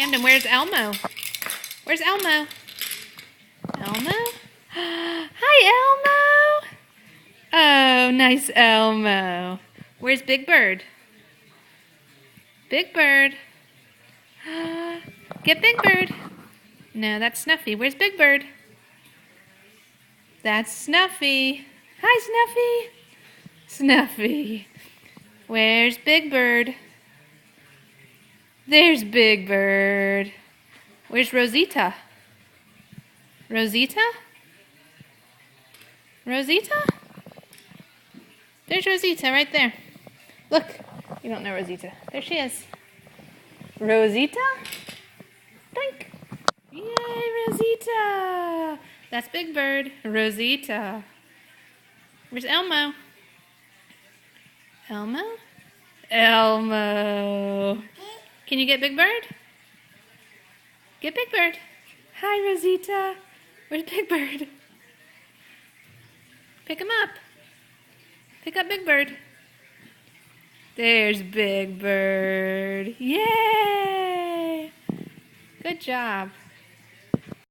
Camden, where's Elmo? Where's Elmo? Elmo? Hi, Elmo! Oh, nice Elmo. Where's Big Bird? Big Bird. Get Big Bird. No, that's Snuffy. Where's Big Bird? That's Snuffy. Hi, Snuffy. Snuffy. Where's Big Bird? There's Big Bird. Where's Rosita? Rosita? Rosita? There's Rosita right there. Look, you don't know Rosita. There she is. Rosita? Think. Yay, Rosita! That's Big Bird. Rosita. Where's Elmo? Elmo? Elmo. Can you get Big Bird? Get Big Bird. Hi, Rosita. Where's Big Bird? Pick him up. Pick up Big Bird. There's Big Bird. Yay! Good job.